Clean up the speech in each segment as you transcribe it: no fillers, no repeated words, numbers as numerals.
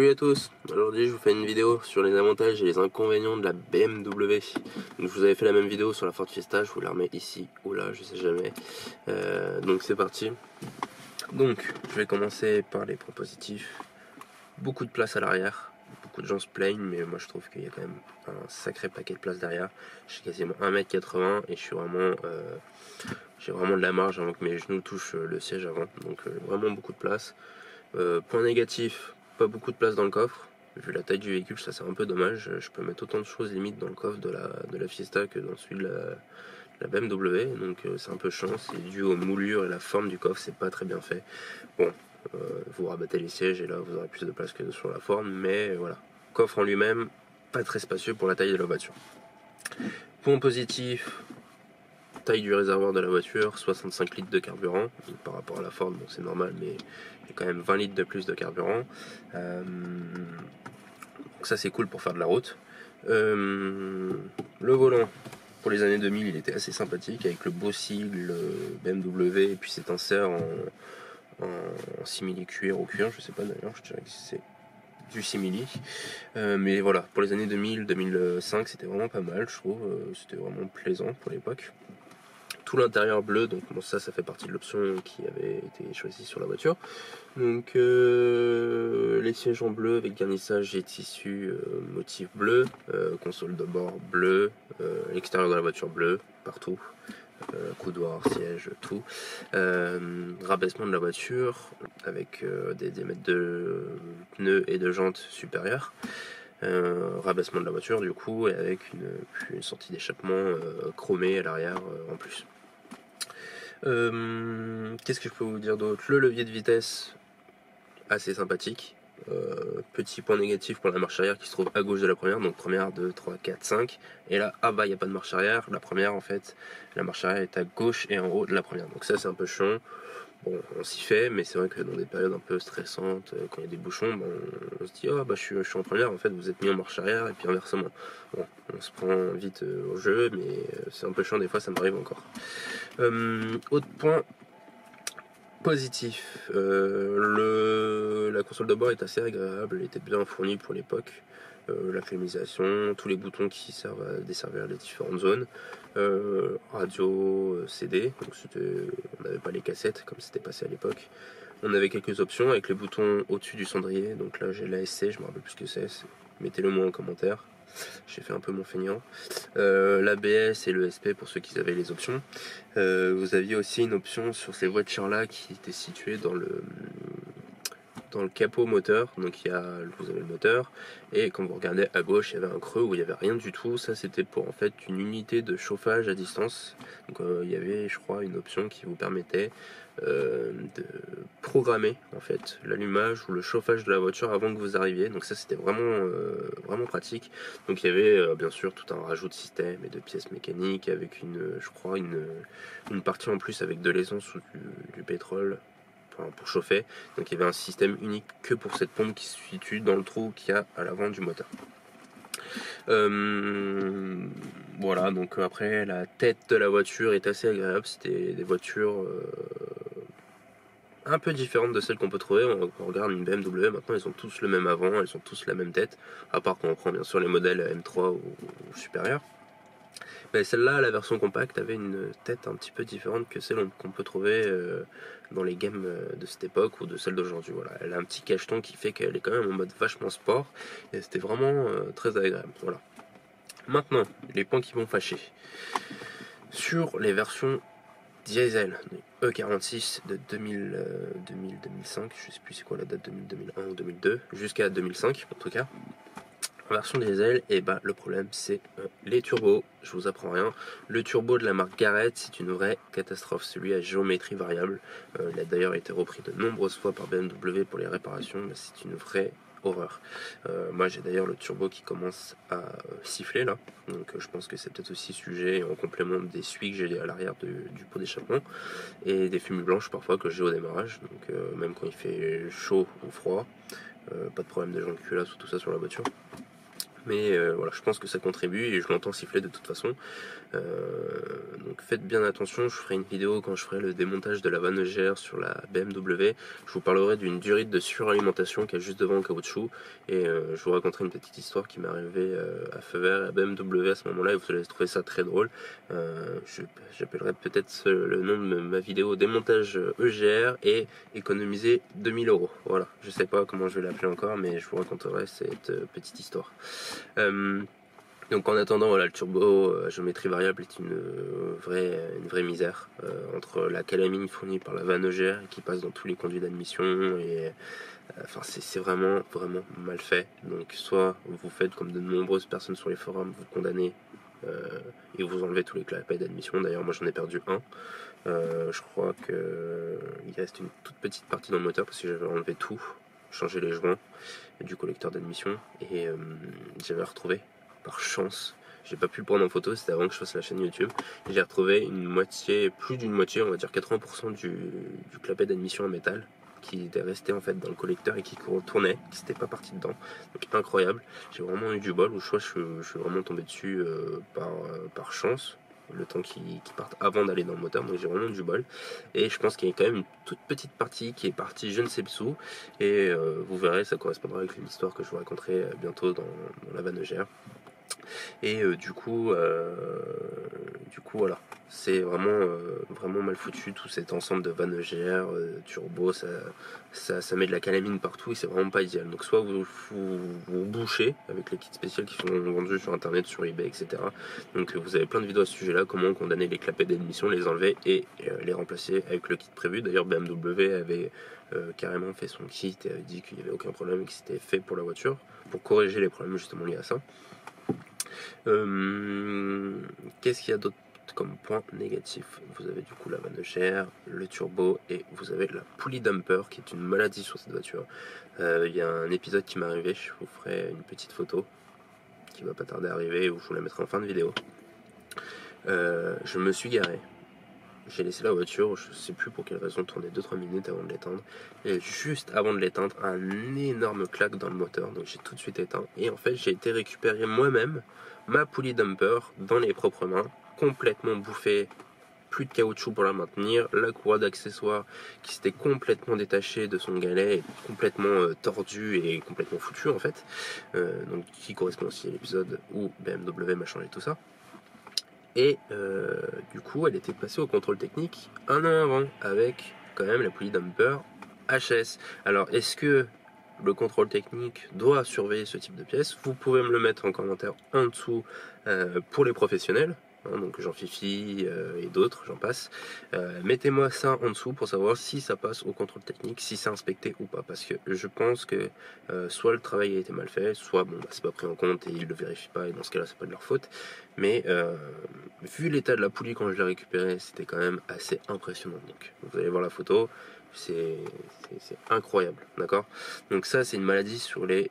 Salut à tous, aujourd'hui je vous fais une vidéo sur les avantages et les inconvénients de la BMW. Donc, je vous avais fait la même vidéo sur la Ford Fiesta, je vous la remets ici ou là, je sais jamais. Donc c'est parti. Donc je vais commencer par les points positifs. Beaucoup de place à l'arrière, beaucoup de gens se plaignent, mais moi je trouve qu'il y a quand même un sacré paquet de place derrière. Je suis quasiment 1m80 et j'ai vraiment de la marge avant que mes genoux touchent le siège avant, donc vraiment beaucoup de place. Point négatif, pas beaucoup de place dans le coffre. Vu la taille du véhicule, ça c'est un peu dommage. Je peux mettre autant de choses limite dans le coffre de la Fiesta que dans celui de la BMW. Donc c'est un peu chiant, c'est dû aux moulures et la forme du coffre, c'est pas très bien fait. Bon, vous rabattez les sièges et là vous aurez plus de place que sur la Ford, mais voilà. Coffre en lui-même, pas très spacieux pour la taille de la voiture. Point positif, taille du réservoir de la voiture, 65 litres de carburant. Donc, par rapport à la Ford, bon, c'est normal, mais il y a quand même 20 litres de plus de carburant. Donc ça c'est cool pour faire de la route. Le volant, pour les années 2000, il était assez sympathique avec le beau sigle BMW et puis cet insert en simili cuir ou cuir, je sais pas d'ailleurs, je dirais que c'est du simili. Mais voilà, pour les années 2000-2005, c'était vraiment pas mal, je trouve. C'était vraiment plaisant pour l'époque. Tout l'intérieur bleu, donc bon, ça fait partie de l'option qui avait été choisie sur la voiture. Donc les sièges en bleu avec garnissage et tissu motif bleu, console de bord bleu, l'extérieur de la voiture bleu partout, coudoir, siège, tout. Rabaissement de la voiture avec des diamètres de pneus et de jantes supérieurs. Rabaissement de la voiture du coup et avec une sortie d'échappement chromée à l'arrière en plus. Qu'est-ce que je peux vous dire d'autre? Le levier de vitesse assez sympathique. Petit point négatif pour la marche arrière qui se trouve à gauche de la première, donc première, 2, 3, 4, 5. Et là, ah bah il n'y a pas de marche arrière. La première en fait, la marche arrière est à gauche et en haut de la première. Donc ça c'est un peu chiant. Bon, on s'y fait, mais c'est vrai que dans des périodes un peu stressantes, quand il y a des bouchons, bon, on se dit oh bah je suis en première, en fait vous êtes mis en marche arrière et puis inversement. Bon, on se prend vite au jeu, mais c'est un peu chiant des fois, ça m'arrive encore. Autre point positif, la console de bord est assez agréable, elle était bien fournie pour l'époque. La climatisation, tous les boutons qui servent à desservir les différentes zones, radio, CD, donc on n'avait pas les cassettes comme c'était passé à l'époque. On avait quelques options avec les boutons au-dessus du cendrier, donc là j'ai l'ASC, je me rappelle plus ce que c'est, mettez-le moi en commentaire. J'ai fait un peu mon feignant. L'ABS et le SP pour ceux qui avaient les options. Vous aviez aussi une option sur ces voitures là qui était située dans le capot moteur. Donc vous avez le moteur et quand vous regardez à gauche il y avait un creux où il n'y avait rien du tout. Ça c'était pour en fait une unité de chauffage à distance. Donc il y avait je crois une option qui vous permettait de programmer en fait l'allumage ou le chauffage de la voiture avant que vous arriviez. Donc ça c'était vraiment pratique. Donc il y avait bien sûr tout un rajout de système et de pièces mécaniques avec je crois une partie en plus avec de l'essence ou du pétrole pour chauffer. Donc il y avait un système unique que pour cette pompe qui se situe dans le trou qu'il y a à l'avant du moteur. Voilà, donc après la tête de la voiture est assez agréable. C'était des voitures un peu différentes de celles qu'on peut trouver. On regarde une BMW, maintenant ils ont tous le même avant, elles ont tous la même tête, à part quand on prend bien sûr les modèles M3 ou supérieurs. Mais celle-là, la version compacte, avait une tête un petit peu différente que celle qu'on peut trouver dans les games de cette époque ou de celle d'aujourd'hui. Voilà, elle a un petit cacheton qui fait qu'elle est quand même en mode vachement sport et c'était vraiment très agréable. Voilà. Maintenant, les points qui vont fâcher. Sur les versions diesel E46 de 2000-2005, je sais plus c'est quoi la date, 2001 ou 2002, jusqu'à 2005 en tout cas. En version diesel, et bah le problème c'est les turbos, je vous apprends rien. Le turbo de la marque Garrett, c'est une vraie catastrophe, celui à géométrie variable. Il a d'ailleurs été repris de nombreuses fois par BMW pour les réparations, mais c'est une vraie horreur. Moi j'ai d'ailleurs le turbo qui commence à siffler là, donc je pense que c'est peut-être aussi sujet en complément des suies que j'ai à l'arrière du pot d'échappement et des fumées blanches parfois que j'ai au démarrage, donc même quand il fait chaud ou froid, pas de problème de gens de culasse ou tout ça sur la voiture. Mais voilà, je pense que ça contribue et je l'entends siffler de toute façon. Donc faites bien attention, je ferai une vidéo quand je ferai le démontage de la vanne EGR sur la BMW. Je vous parlerai d'une durite de suralimentation qui est juste devant le caoutchouc et je vous raconterai une petite histoire qui m'est arrivée à feu vert à BMW à ce moment-là et vous allez trouver ça très drôle. J'appellerai peut-être le nom de ma vidéo démontage EGR et économiser 2000 €. Voilà, je sais pas comment je vais l'appeler encore, mais je vous raconterai cette petite histoire. Donc en attendant, voilà, le turbo à géométrie variable est une vraie misère entre la calamine fournie par la vanne EGR qui passe dans tous les conduits d'admission et enfin c'est vraiment mal fait. Donc soit vous faites comme de nombreuses personnes sur les forums, vous condamnez et vous enlevez tous les clapets d'admission. D'ailleurs moi j'en ai perdu un. Je crois que il reste une toute petite partie dans le moteur parce que j'avais enlevé tout, changé les joints du collecteur d'admission et j'avais retrouvé par chance, j'ai pas pu le prendre en photo, c'était avant que je fasse la chaîne YouTube, et j'ai retrouvé une moitié, plus d'une moitié, on va dire 80% du clapet d'admission en métal qui était resté en fait dans le collecteur et qui tournait, qui s'était pas parti dedans. Donc incroyable, j'ai vraiment eu du bol, ou je suis vraiment tombé dessus par chance, le temps qui parte avant d'aller dans le moteur, donc j'ai vraiment du bol. Et je pense qu'il y a quand même une toute petite partie qui est partie je ne sais où, et vous verrez, ça correspondra avec une histoire que je vous raconterai bientôt dans la vanne EGR. Et du coup voilà, c'est vraiment mal foutu tout cet ensemble de vannes EGR, turbo, ça met de la calamine partout et c'est vraiment pas idéal. Donc soit vous bouchez avec les kits spéciaux qui sont vendus sur internet, sur eBay, etc. Donc vous avez plein de vidéos à ce sujet-là, comment condamner les clapets d'émission, les enlever et les remplacer avec le kit prévu. D'ailleurs BMW avait carrément fait son kit et avait dit qu'il n'y avait aucun problème et que c'était fait pour la voiture, pour corriger les problèmes justement liés à ça. Qu'est-ce qu'il y a d'autre comme point négatif? Vous avez du coup la vanne EGR, le turbo et vous avez la poulie dumper qui est une maladie sur cette voiture. Il y a un épisode qui m'est arrivé, je vous ferai une petite photo qui va pas tarder à arriver ou je vous la mettrai en fin de vidéo. Je me suis garé. J'ai laissé la voiture, je sais plus pour quelle raison, tourner 2-3 minutes avant de l'éteindre. Et juste avant de l'éteindre, un énorme claque dans le moteur, donc j'ai tout de suite éteint. Et en fait, j'ai été récupérer moi-même ma poulie dumper dans les propres mains, complètement bouffée, plus de caoutchouc pour la maintenir, la courroie d'accessoires qui s'était complètement détachée de son galet, complètement tordue et complètement foutue en fait, donc qui correspond aussi à l'épisode où BMW m'a changé tout ça. Et du coup, elle était passée au contrôle technique un an avant, avec quand même la poulie dumper HS. Alors, est-ce que le contrôle technique doit surveiller ce type de pièces? Vous pouvez me le mettre en commentaire en dessous pour les professionnels. Donc Jean-Fifi et d'autres, j'en passe. Mettez-moi ça en dessous pour savoir si ça passe au contrôle technique, si c'est inspecté ou pas. Parce que je pense que soit le travail a été mal fait, soit bon, bah, c'est pas pris en compte et ils le vérifient pas, et dans ce cas-là, c'est pas de leur faute. Mais vu l'état de la poulie quand je l'ai récupérée, c'était quand même assez impressionnant. Donc vous allez voir la photo, c'est incroyable, d'accord? Donc ça, c'est une maladie sur les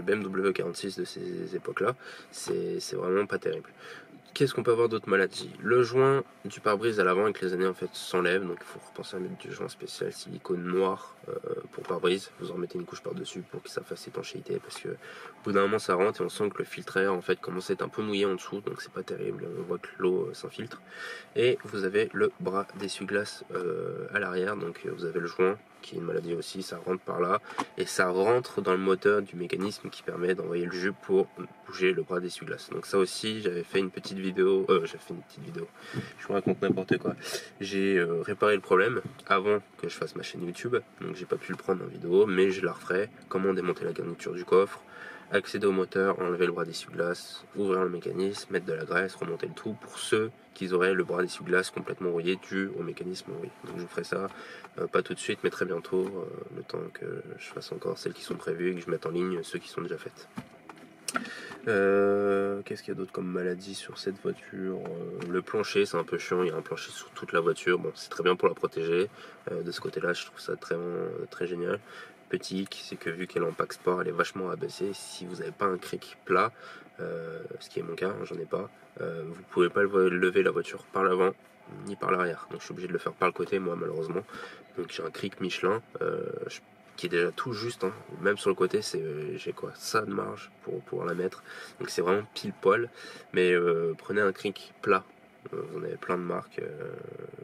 BMW 46 de ces époques-là, c'est vraiment pas terrible. Qu'est-ce qu'on peut avoir d'autres maladies? Le joint du pare-brise à l'avant avec les années en fait s'enlève, donc il faut repenser à mettre du joint spécial silicone noir pour pare-brise. Vous en mettez une couche par-dessus pour que ça fasse étanchéité, parce que au bout d'un moment ça rentre et on sent que le filtre à air en fait commence à être un peu mouillé en dessous, donc c'est pas terrible, on voit que l'eau s'infiltre. Et vous avez le bras d'essuie-glace à l'arrière, donc vous avez le joint qui est une maladie aussi, ça rentre par là et ça rentre dans le moteur du mécanisme qui permet d'envoyer le jus pour bouger le bras d'essuie-glace. Donc ça aussi, j'avais fait une petite vidéo, je vous raconte n'importe quoi. J'ai réparé le problème avant que je fasse ma chaîne YouTube, donc j'ai pas pu le prendre en vidéo, mais je la referai. Comment démonter la garniture du coffre, accéder au moteur, enlever le bras d'essuie-glace, ouvrir le mécanisme, mettre de la graisse, remonter le tout pour ceux qui auraient le bras d'essuie-glace complètement rouillé dû au mécanisme rouillé. Donc je vous ferai ça, pas tout de suite mais très bientôt, le temps que je fasse encore celles qui sont prévues et que je mette en ligne ceux qui sont déjà faites. Qu'est-ce qu'il y a d'autre comme maladie sur cette voiture? Le plancher, c'est un peu chiant, il y a un plancher sous toute la voiture, bon c'est très bien pour la protéger, de ce côté là je trouve ça très génial. Petit hic, c'est que vu qu'elle est en pack sport, elle est vachement abaissée. Si vous n'avez pas un cric plat, ce qui est mon cas, j'en ai pas, vous pouvez pas lever la voiture par l'avant ni par l'arrière. Donc je suis obligé de le faire par le côté, moi malheureusement. Donc j'ai un cric Michelin. qui est déjà tout juste, hein. Même sur le côté, j'ai quoi, ça de marge pour pouvoir la mettre, donc c'est vraiment pile poil. Mais prenez un cric plat. On avait plein de marques,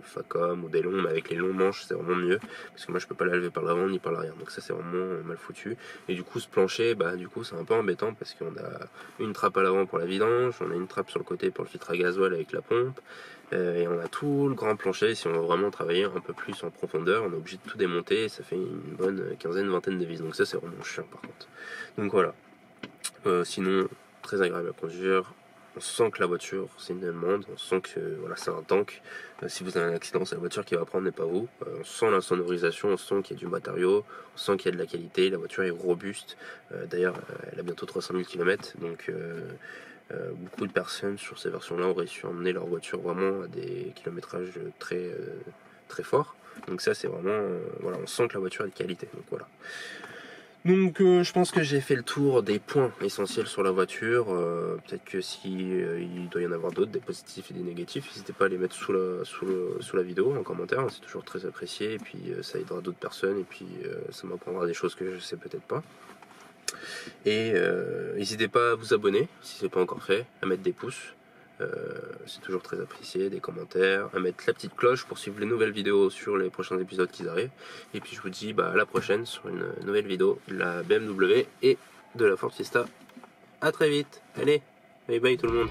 Facom ou des longs, mais avec les longs manches c'est vraiment mieux, parce que moi je peux pas la lever par l'avant ni par l'arrière, donc ça c'est vraiment mal foutu. Et du coup ce plancher, bah du coup c'est un peu embêtant, parce qu'on a une trappe à l'avant pour la vidange, on a une trappe sur le côté pour le filtre à gasoil avec la pompe, et on a tout le grand plancher. Si on veut vraiment travailler un peu plus en profondeur, on est obligé de tout démonter, et ça fait une bonne quinzaine, vingtaine de vis, donc ça c'est vraiment chiant par contre. Donc voilà. Sinon, très agréable à conduire. On sent que la voiture c'est une allemande, on sent que voilà, c'est un tank. Si vous avez un accident, c'est la voiture qui va prendre, mais pas vous. On sent la sonorisation, on sent qu'il y a du matériau, on sent qu'il y a de la qualité, la voiture est robuste. D'ailleurs, elle a bientôt 300 000 km, donc beaucoup de personnes sur ces versions-là auraient su emmener leur voiture vraiment à des kilométrages très forts. Donc ça c'est vraiment, voilà, on sent que la voiture est de qualité. Donc voilà. Donc je pense que j'ai fait le tour des points essentiels sur la voiture. Peut-être que si il doit y en avoir d'autres, des positifs et des négatifs, n'hésitez pas à les mettre sous la vidéo en commentaire, c'est toujours très apprécié, et puis ça aidera d'autres personnes, et puis ça m'apprendra des choses que je sais peut-être pas. Et n'hésitez pas à vous abonner si c'est pas encore fait, à mettre des pouces. C'est toujours très apprécié, des commentaires, à mettre la petite cloche pour suivre les nouvelles vidéos sur les prochains épisodes qui arrivent. Et puis je vous dis à la prochaine sur une nouvelle vidéo de la BMW et de la Ford Fiesta. A très vite, allez, bye bye tout le monde.